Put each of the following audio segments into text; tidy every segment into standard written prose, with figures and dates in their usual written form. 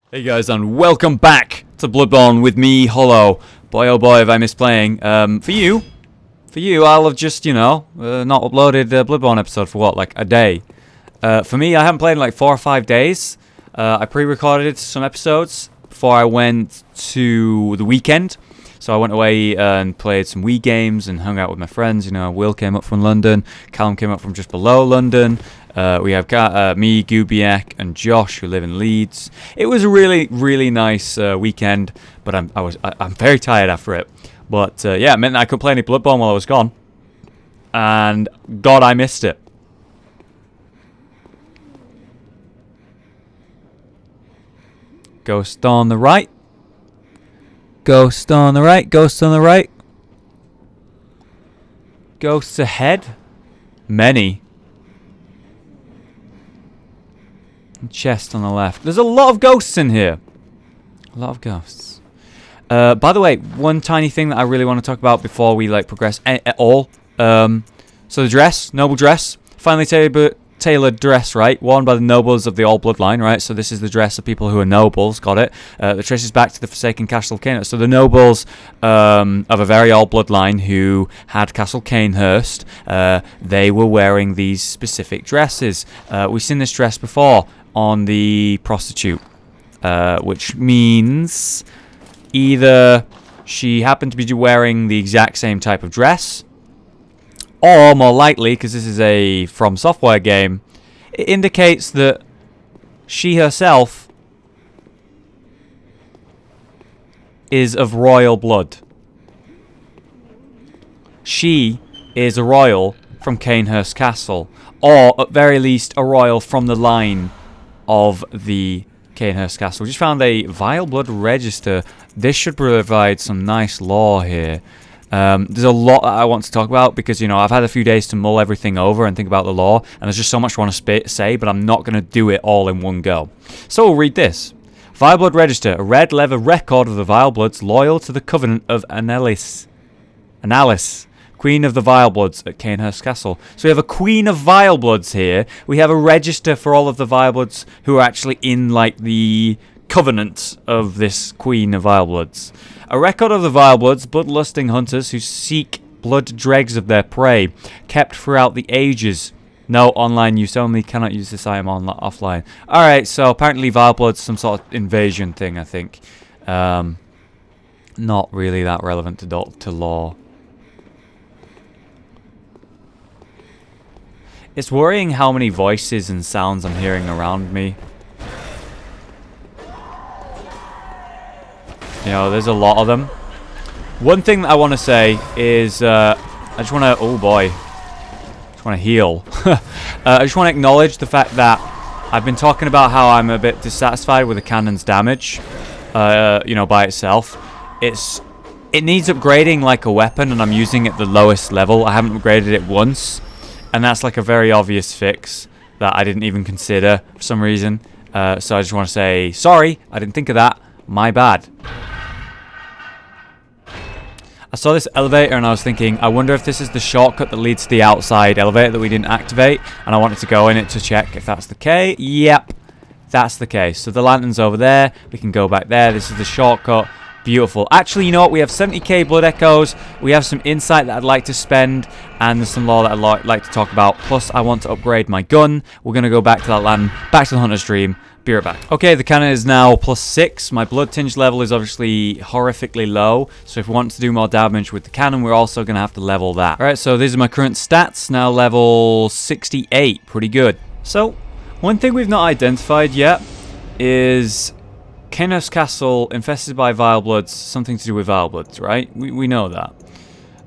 Hey guys, and welcome back to Bloodborne with me, Hollow. Boy oh boy, have I missed playing. For you, I'll have just, not uploaded a Bloodborne episode for what, like a day. For me, I haven't played in like 4 or 5 days. I pre-recorded some episodes before I went to the weekend. So I went away and played some Wii games and hung out with my friends. Will came up from London, Callum came up from just below London. We have me, Gubiak, and Josh, who live in Leeds. It was a really, really nice weekend, but I'm very tired after it. But yeah, it meant that I couldn't play any Bloodborne while I was gone, and God, I missed it. Ghost on the right. Ghost on the right. Ghost on the right. Ghosts ahead. Many. Chest on the left. There's a lot of ghosts in here. A lot of ghosts. By the way, one tiny thing that I really want to talk about before we progress at all. So the dress, noble dress, finely tailored dress, right? Worn by the nobles of the old bloodline, right? So this is the dress of people who are nobles. Got it? The traces back to the Forsaken Castle of Cainhurst. So the nobles of a very old bloodline who had Castle Cainhurst, they were wearing these specific dresses. We've seen this dress before on the prostitute, which means either she happened to be wearing the exact same type of dress, or more likely, because this is a From Software game, it indicates that she herself is of royal blood. She is a royal from Cainhurst Castle, or at very least a royal from the line of the Cainhurst Castle. We just found a Vileblood register. This should provide some nice lore here. There's a lot that I want to talk about because, I've had a few days to mull everything over and think about the lore, and there's just so much I want to say, but I'm not going to do it all in one go. So we'll read this. Vileblood Register, a red leather record of the Vilebloods loyal to the Covenant of Analis, Queen of the Vilebloods at Cainhurst Castle. So we have a Queen of Vilebloods here. We have a register for all of the Vilebloods who are actually in, the Covenant of this Queen of Vilebloods. A record of the Vilebloods, bloodlusting hunters who seek blood dregs of their prey, kept throughout the ages. No online use only, cannot use this item offline. Alright, so apparently Vileblood's some sort of invasion thing, I think. Not really that relevant to lore. It's worrying how many voices and sounds I'm hearing around me. There's a lot of them. One thing that I want to say is, I just want to, oh boy, I just want to heal. I just want to acknowledge the fact that I've been talking about how I'm a bit dissatisfied with the cannon's damage, by itself. It needs upgrading like a weapon, and I'm using it at the lowest level. I haven't upgraded it once, and that's like a very obvious fix that I didn't even consider for some reason. So I just want to say, sorry, I didn't think of that. My bad. I saw this elevator and I was thinking, I wonder if this is the shortcut that leads to the outside elevator that we didn't activate, and I wanted to go in it to check if that's the case. Yep, that's the case. So the lantern's over there, we can go back there, this is the shortcut. Beautiful. Actually, you know what, we have 70k blood echoes, we have some insight that I'd like to spend, and there's some lore that I'd like to talk about, plus I want to upgrade my gun. We're going to go back to that lantern, back to the Hunter's Dream. Be right back. Okay, the cannon is now +6. My blood tinge level is obviously horrifically low, so if we want to do more damage with the cannon, we're also going to have to level that. Alright, so these are my current stats, now level 68. Pretty good. So, one thing we've not identified yet is Cainhurst Castle infested by Vilebloods, something to do with Vilebloods, right? We know that.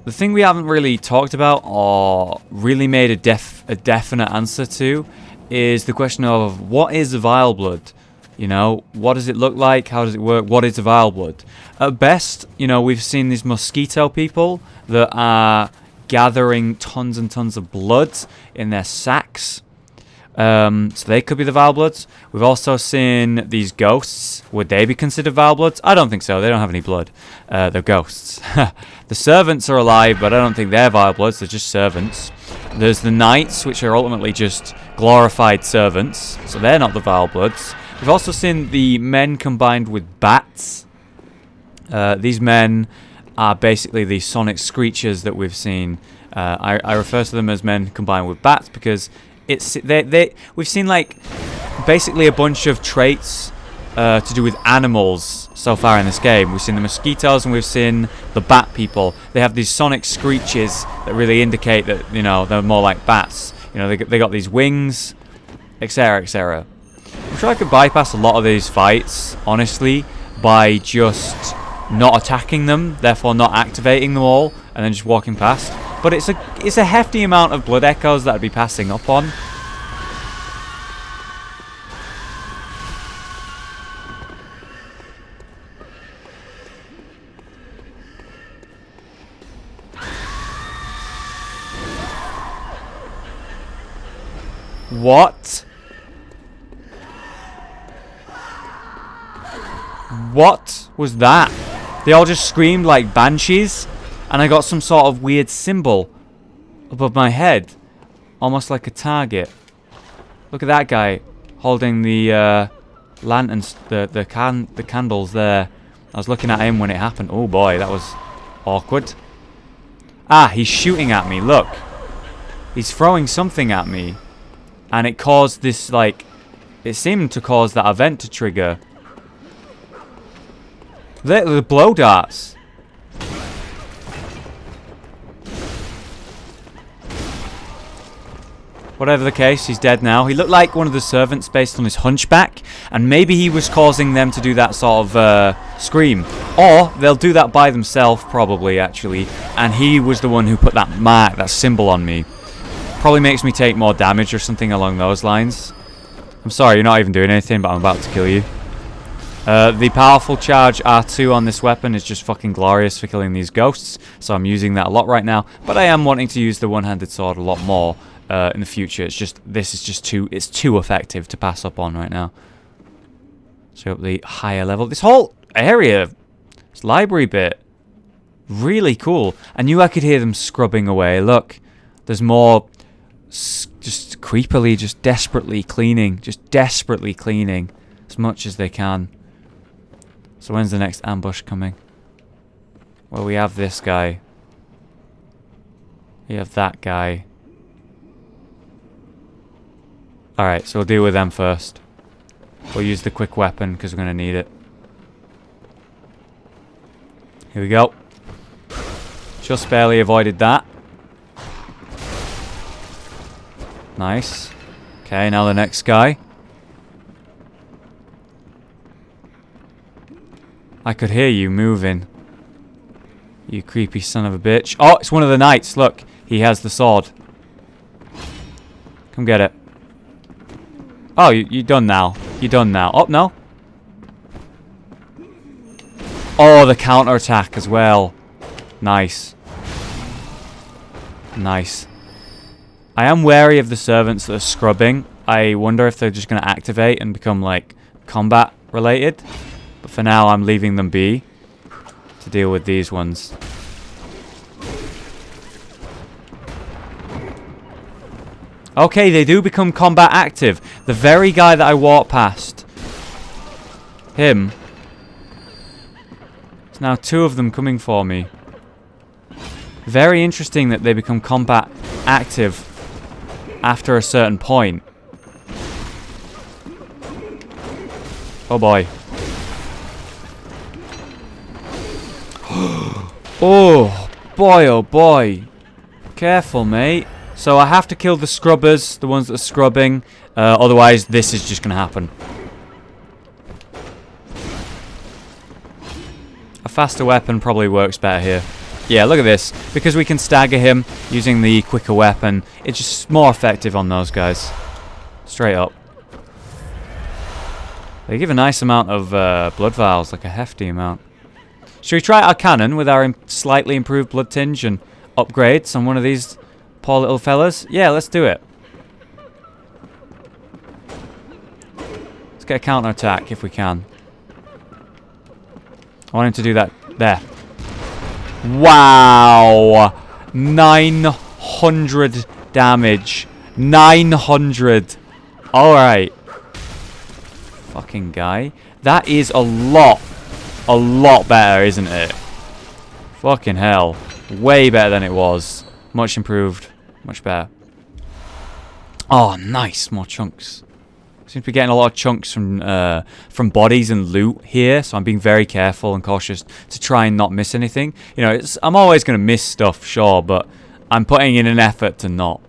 The thing we haven't really talked about or really made a definite answer to is the question of what is a Vileblood? What does it look like? How does it work? What is a Vileblood? At best, we've seen these mosquito people that are gathering tons and tons of blood in their sacks. So they could be the Vilebloods. We've also seen these ghosts. Would they be considered Vilebloods? I don't think so. They don't have any blood. They're ghosts. The servants are alive, but I don't think they're Vilebloods. They're just servants. There's the knights, which are ultimately just glorified servants. So they're not the Vilebloods. We've also seen the men combined with bats. These men are basically the sonic screechers that we've seen. I refer to them as men combined with bats because we've seen like basically a bunch of traits to do with animals so far in this game. We've seen the mosquitoes and we've seen the bat people. They have these sonic screeches that really indicate that, you know, they're more like bats. You know, they got these wings, etc., etc. I'm sure I could bypass a lot of these fights, honestly, by just not attacking them, therefore not activating them all, and then just walking past. But it's a hefty amount of blood echoes that I'd be passing up on. What? What was that? They all just screamed like banshees, and I got some sort of weird symbol above my head, almost like a target. Look at that guy holding the lanterns, the candles there. I was looking at him when it happened. Oh boy, that was awkward. Ah, he's shooting at me. Look, he's throwing something at me. And it caused this, like, it seemed to cause that event to trigger. The blow darts. Whatever the case, he's dead now. He looked like one of the servants based on his hunchback. And maybe he was causing them to do that sort of scream. Or they'll do that by themselves, probably, actually. And he was the one who put that mark, that symbol on me. Probably makes me take more damage or something along those lines. I'm sorry, you're not even doing anything, but I'm about to kill you. The powerful charge R2 on this weapon is just fucking glorious for killing these ghosts, so I'm using that a lot right now. But I am wanting to use the one-handed sword a lot more in the future. It's just, this is just too effective to pass up on right now. So up the higher level. This whole area, this library bit, really cool. I knew I could hear them scrubbing away. Look, there's more. Just creepily, just desperately cleaning as much as they can. So when's the next ambush coming? Well, we have this guy. We have that guy. Alright, so we'll deal with them first. We'll use the quick weapon because we're going to need it. Here we go. Just barely avoided that. Nice. Okay, now the next guy. I could hear you moving. You creepy son of a bitch. Oh, it's one of the knights. Look, he has the sword. Come get it. Oh, you're done now. You're done now. Oh, no. Oh, the counter-attack as well. Nice. Nice. I am wary of the servants that are scrubbing. I wonder if they're just going to activate and become, like, combat related. But for now, I'm leaving them be to deal with these ones. Okay, they do become combat active. The very guy that I walked past. Him. There's now two of them coming for me. Very interesting that they become combat active after a certain point. Oh boy. Oh boy, oh boy. Careful, mate. So I have to kill the scrubbers, the ones that are scrubbing. Otherwise, this is just going to happen. A faster weapon probably works better here. Yeah, look at this. Because we can stagger him using the quicker weapon, it's just more effective on those guys. Straight up. They give a nice amount of blood vials, like a hefty amount. Should we try our cannon with our slightly improved blood tinge and upgrades on one of these poor little fellas? Yeah, let's do it. Let's get a counter attack if we can. I want him to do that there. Wow! 900 damage. 900. Alright. Fucking guy. That is a lot better, isn't it? Fucking hell. Way better than it was. Much improved. Much better. Oh, nice. More chunks. Seem to be getting a lot of chunks from bodies and loot here, so I'm being very careful and cautious to try and not miss anything. You know, I'm always going to miss stuff, sure, but I'm putting in an effort to not.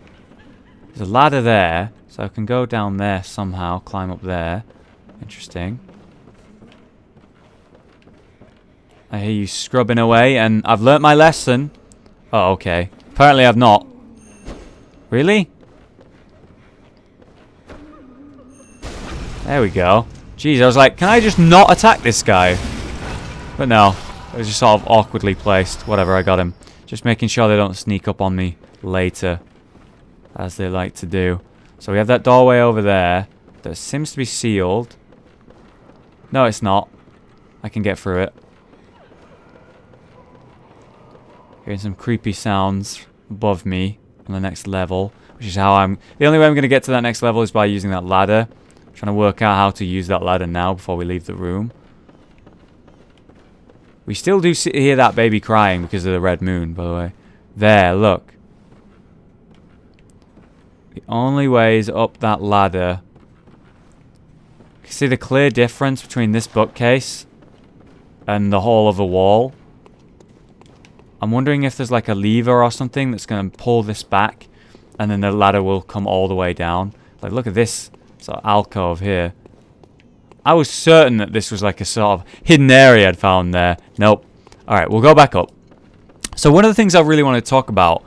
There's a ladder there, so I can go down there somehow, climb up there. Interesting. I hear you scrubbing away, and I've learnt my lesson. Oh, okay. Apparently I've not. Really? There we go. Jeez, I was like, can I just not attack this guy? But no. It was just sort of awkwardly placed. Whatever, I got him. Just making sure they don't sneak up on me later. As they like to do. So we have that doorway over there. That seems to be sealed. No, it's not. I can get through it. Hearing some creepy sounds above me on the next level. Which is how I'm... The only way I'm going to get to that next level is by using that ladder. Trying to work out how to use that ladder now before we leave the room. We still do hear that baby crying because of the red moon, by the way. There, look. The only way is up that ladder. You can see the clear difference between this bookcase and the whole of the wall. I'm wondering if there's like a lever or something that's going to pull this back, and then the ladder will come all the way down. Like, look at this sort of alcove here. I was certain that this was like a sort of hidden area I'd found there. Nope. Alright, we'll go back up. So one of the things I really want to talk about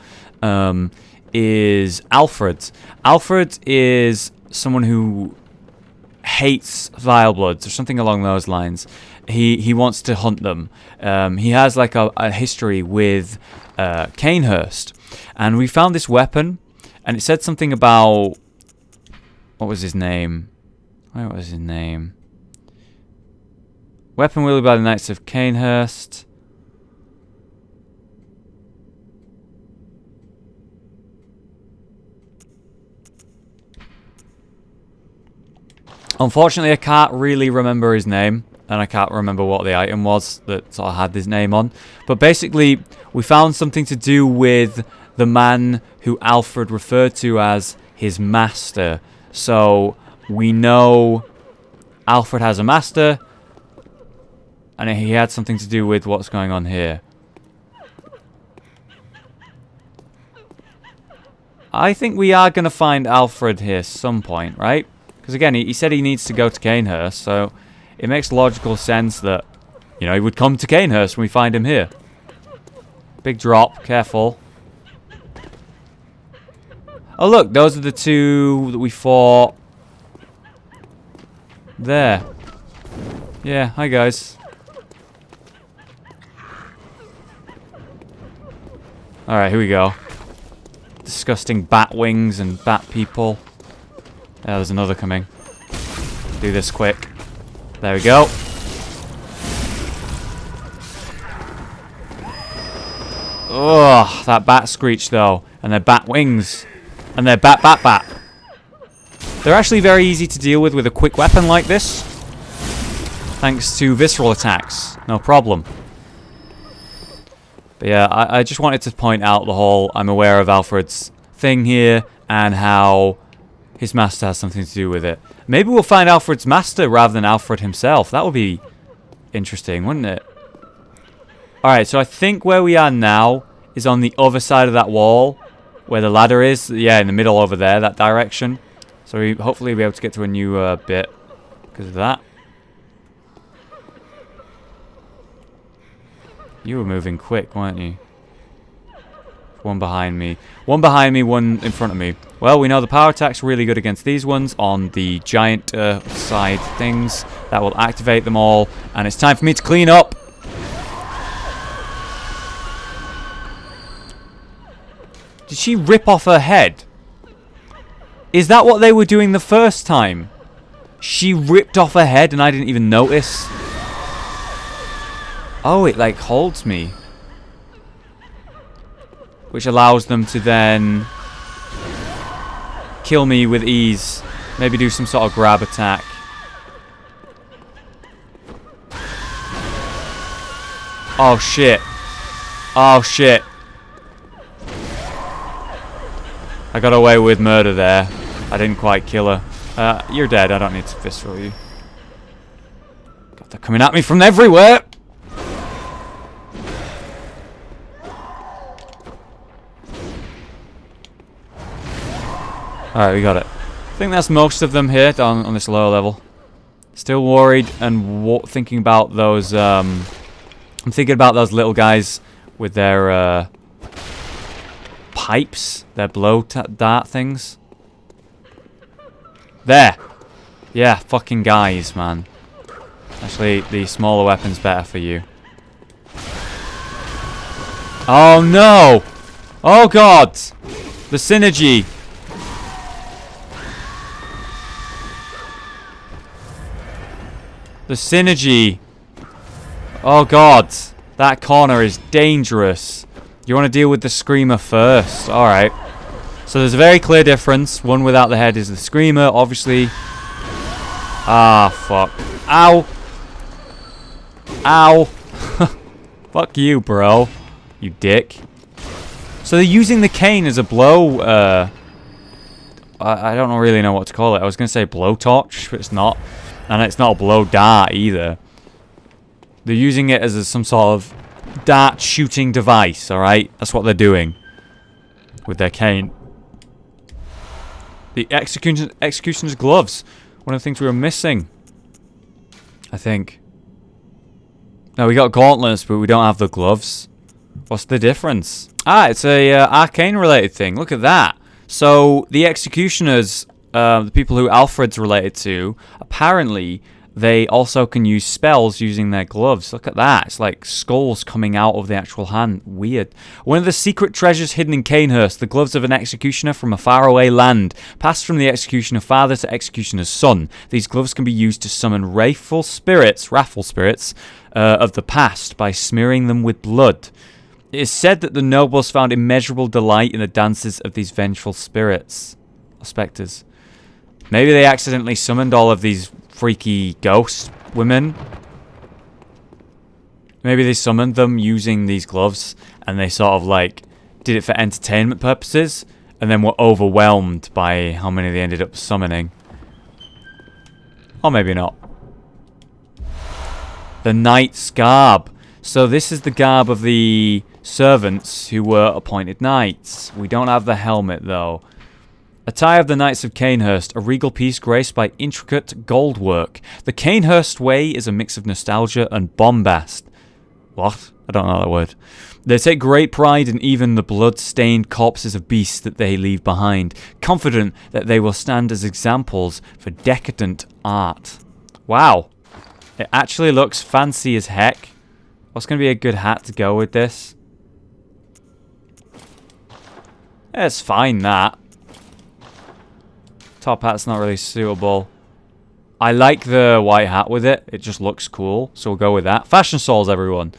is Alfred. Alfred is someone who hates Vilebloods or something along those lines. He wants to hunt them. He has like a history with Cainhurst. And we found this weapon, and it said something about... What was his name? What was his name? Weapon wielded by the Knights of Cainhurst. Unfortunately, I can't really remember his name. And I can't remember what the item was that sort of had his name on. But basically, we found something to do with the man who Alfred referred to as his master. So, we know Alfred has a master, and he had something to do with what's going on here. I think we are going to find Alfred here some point, right? Because again, he said he needs to go to Cainhurst, so it makes logical sense that, you know, he would come to Cainhurst when we find him here. Big drop, careful. Oh look, those are the two that we fought. There. Yeah, hi guys. Alright, here we go. Disgusting bat wings and bat people. Yeah, there's another coming. Do this quick. There we go. Ugh, that bat screech though. And their bat wings. And their bat. They're actually very easy to deal with a quick weapon like this. Thanks to visceral attacks. No problem. But yeah, I just wanted to point out the whole I'm aware of Alfred's thing here and how his master has something to do with it. Maybe we'll find Alfred's master rather than Alfred himself. That would be interesting, wouldn't it? Alright, so I think where we are now is on the other side of that wall. Where the ladder is. Yeah, in the middle over there, that direction. So we hopefully be able to get to a new bit because of that. You were moving quick, weren't you? One behind me. One behind me, one in front of me. Well, we know the power attack's really good against these ones on the giant side things. That will activate them all. And it's time for me to clean up. Did she rip off her head? Is that what they were doing the first time? She ripped off her head and I didn't even notice. Oh, it like holds me. Which allows them to then kill me with ease. Maybe do some sort of grab attack. Oh, shit. Oh, shit. I got away with murder there. I didn't quite kill her. You're dead. I don't need to visceral you. God, they're coming at me from everywhere. Alright, we got it. I think that's most of them here down on this lower level. Still worried and thinking about those, I'm thinking about those little guys with their, pipes, their blow dart things. There! Yeah, fucking guys, man. Actually, the smaller weapon's better for you. Oh no! Oh god! The synergy! The synergy! Oh god! That corner is dangerous. You want to deal with the screamer first. Alright. So there's a very clear difference. One without the head is the screamer, obviously. Ah, fuck. Ow! Ow! Fuck you, bro. You dick. So they're using the cane as a blow, I don't really know what to call it. I was going to say blowtorch, but it's not. And it's not a blow dart either. They're using it as some sort of dart shooting device, alright? That's what they're doing with their cane. The executioner's gloves. One of the things we were missing, I think. No, we got gauntlets, but we don't have the gloves. What's the difference? Ah, it's a arcane related thing. Look at that. So the executioners, the people who Alfred's related to, apparently they also can use spells using their gloves. Look at that. It's like skulls coming out of the actual hand. Weird. One of the secret treasures hidden in Cainhurst, the gloves of an executioner from a faraway land. Passed from the executioner father to executioner's son. These gloves can be used to summon wrathful spirits of the past by smearing them with blood. It is said that the nobles found immeasurable delight in the dances of these vengeful spirits. Or spectres. Maybe they accidentally summoned all of these freaky ghost women. Maybe they summoned them using these gloves and they sort of like did it for entertainment purposes and then were overwhelmed by how many they ended up summoning. Or maybe not. The knight's garb. So this is the garb of the servants who were appointed knights. We don't have the helmet though. Attire of the Knights of Cainhurst, a regal piece graced by intricate gold work. The Cainhurst way is a mix of nostalgia and bombast. What? I don't know that word. They take great pride in even the blood-stained corpses of beasts that they leave behind, confident that they will stand as examples for decadent art. Wow. It actually looks fancy as heck. What's going to be a good hat to go with this? It's fine, that. Top hat's not really suitable. I like the white hat with it. It just looks cool. So we'll go with that. Fashion Souls, everyone.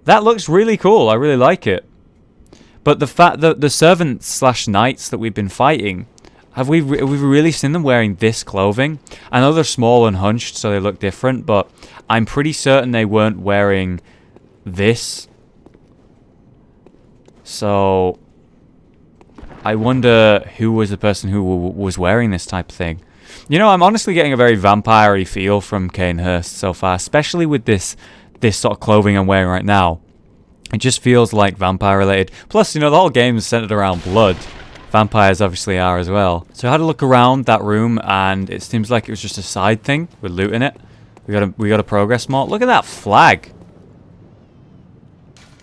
That looks really cool. I really like it. But the fact that the servants / knights that we've been fighting, have we really seen them wearing this clothing? I know they're small and hunched, so they look different. But I'm pretty certain they weren't wearing this. So I wonder who was the person who was wearing this type of thing. You know, I'm honestly getting a very vampire-y feel from Cainhurst so far, especially with this sort of clothing I'm wearing right now. It just feels like vampire-related. Plus, you know, the whole game is centered around blood. Vampires obviously are as well. So I had a look around that room, and it seems like it was just a side thing. We're looting it. We got a progress mark. Look at that flag.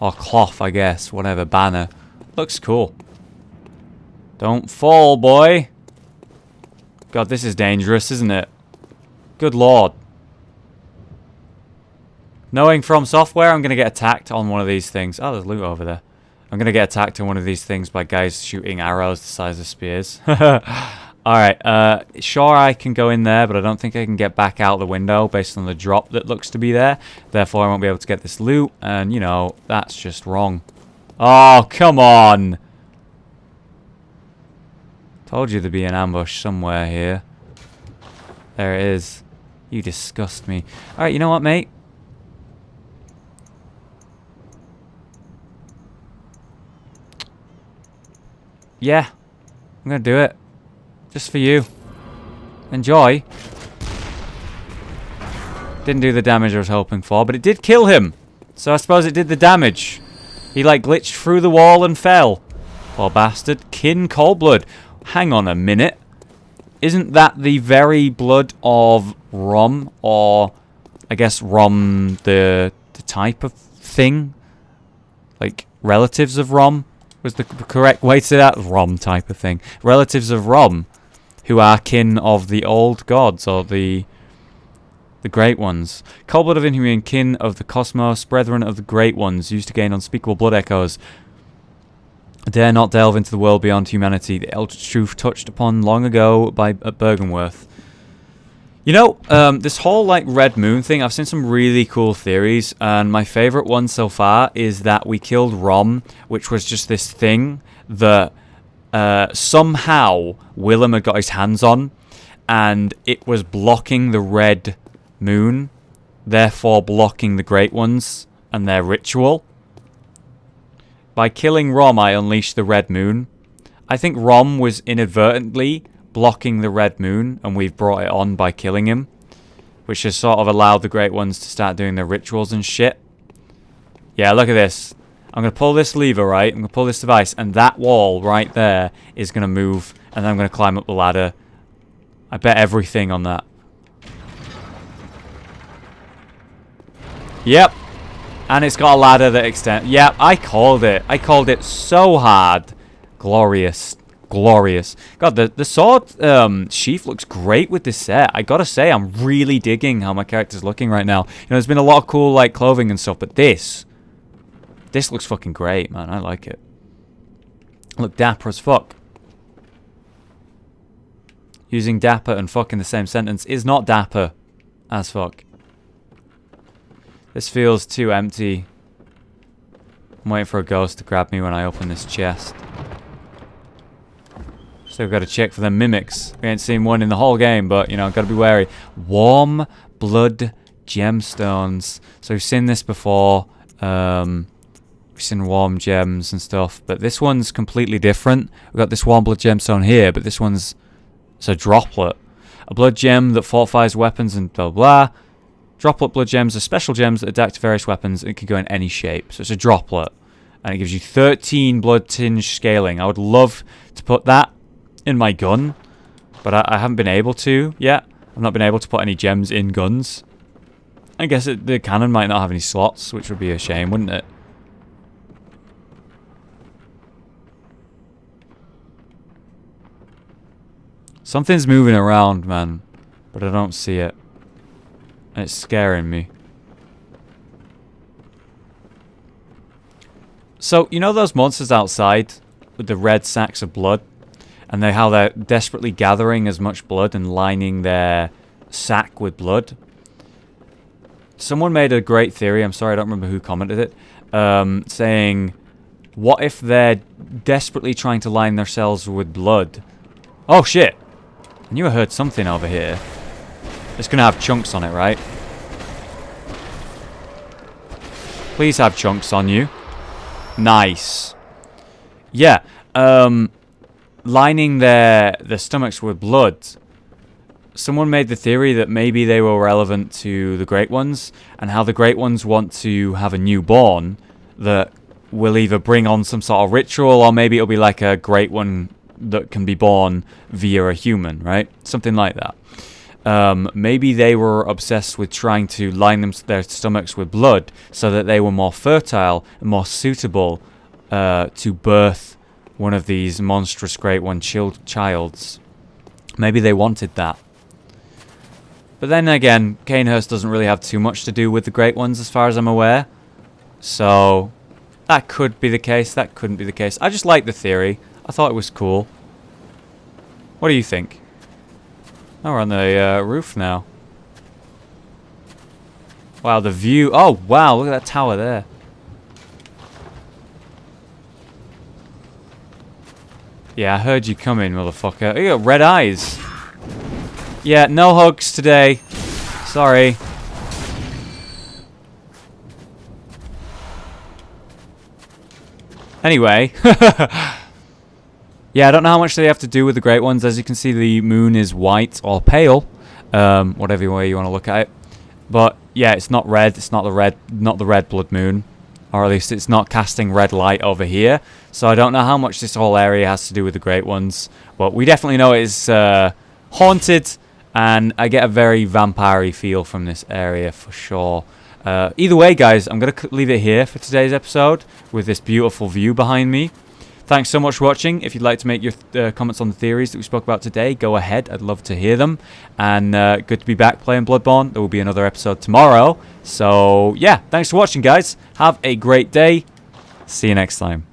Or cloth, I guess. Whatever, banner. Looks cool. Don't fall, boy. God, this is dangerous, isn't it? Good lord. Knowing From Software, I'm going to get attacked on one of these things. Oh, there's loot over there. I'm going to get attacked on one of these things by guys shooting arrows the size of spears. Alright, sure I can go in there, but I don't think I can get back out the window based on the drop that looks to be there. Therefore, I won't be able to get this loot, and, you know, that's just wrong. Oh, come on! Told you there'd be an ambush somewhere here. There it is. You disgust me. Alright, you know what, mate? Yeah, I'm gonna do it. Just for you. Enjoy. Didn't do the damage I was hoping for, but it did kill him. So I suppose it did the damage. He like glitched through the wall and fell. Poor bastard. Kin Coldblood. Hang on a minute. Isn't that the very blood of Rom? Or, I guess, Rom, the type of thing? Like, relatives of Rom? Was the correct way to say that? Rom type of thing. Relatives of Rom, who are kin of the old gods, or the Great Ones. Coldblood of Inhuman, kin of the cosmos, brethren of the Great Ones, used to gain unspeakable blood echoes. Dare not delve into the world beyond humanity, the eldritch truth touched upon long ago by Bergenworth. You know, this whole like red moon thing, I've seen some really cool theories, and my favourite one so far is that we killed Rom, which was just this thing that somehow Willem had got his hands on, and it was blocking the red moon, therefore blocking the Great Ones and their ritual. By killing Rom, I unleashed the red moon. I think Rom was inadvertently blocking the red moon, and we've brought it on by killing him, which has sort of allowed the Great Ones to start doing their rituals and shit. Yeah, look at this. I'm going to pull this lever, right? I'm going to pull this device, and that wall right there is going to move, and then I'm going to climb up the ladder. I bet everything on that. Yep. And it's got a ladder that extends. Yep, I called it. I called it so hard. Glorious. Glorious. God, the sword sheath looks great with this set. I gotta say, I'm really digging how my character's looking right now. You know, there's been a lot of cool, like, clothing and stuff, but this looks fucking great, man. I like it. Look dapper as fuck. Using dapper and fuck in the same sentence is not dapper as fuck. This feels too empty. I'm waiting for a ghost to grab me when I open this chest. Still got to check for the mimics. We ain't seen one in the whole game, but, you know, got to be wary. Warm blood gemstones. So we've seen this before. We've seen warm gems and stuff, but this one's completely different. We've got this warm blood gemstone here, but this one's it's a droplet. A blood gem that fortifies weapons and blah blah. Droplet blood gems are special gems that adapt to various weapons. It can go in any shape. So it's a droplet. And it gives you 13 blood tinge scaling. I would love to put that in my gun, but I haven't been able to yet. I've not been able to put any gems in guns. I guess the cannon might not have any slots, which would be a shame, wouldn't it? Something's moving around, man, but I don't see it. And it's scaring me. So, you know those monsters outside with the red sacks of blood? And how they're desperately gathering as much blood and lining their sack with blood? Someone made a great theory, I'm sorry I don't remember who commented it, saying, what if they're desperately trying to line themselves with blood? Oh shit! I knew I heard something over here. It's gonna have chunks on it, right? Please have chunks on you. Nice. Yeah, lining their stomachs with blood. Someone made the theory that maybe they were relevant to the Great Ones, and how the Great Ones want to have a newborn that will either bring on some sort of ritual, or maybe it'll be like a Great One that can be born via a human, right? Something like that. Maybe they were obsessed with trying to line their stomachs with blood so that they were more fertile and more suitable to birth one of these monstrous Great One childs. Maybe they wanted that. But then again, Cainhurst doesn't really have too much to do with the Great Ones as far as I'm aware. So, that could be the case, that couldn't be the case. I just like the theory. I thought it was cool. What do you think? Oh, we're on the roof now. Wow, the view. Oh, wow, look at that tower there. Yeah, I heard you coming, motherfucker. You got red eyes. Yeah, no hugs today. Sorry. Anyway. Yeah, I don't know how much they have to do with the Great Ones. As you can see, the moon is white or pale, whatever way you want to look at it. But yeah, it's not red. It's not the red blood moon, or at least it's not casting red light over here. So I don't know how much this whole area has to do with the Great Ones, but we definitely know it is haunted, and I get a very vampire-y feel from this area for sure. Either way, guys, I'm going to leave it here for today's episode with this beautiful view behind me. Thanks so much for watching. If you'd like to make your comments on the theories that we spoke about today, go ahead. I'd love to hear them. And good to be back playing Bloodborne. There will be another episode tomorrow. So, yeah, thanks for watching, guys. Have a great day. See you next time.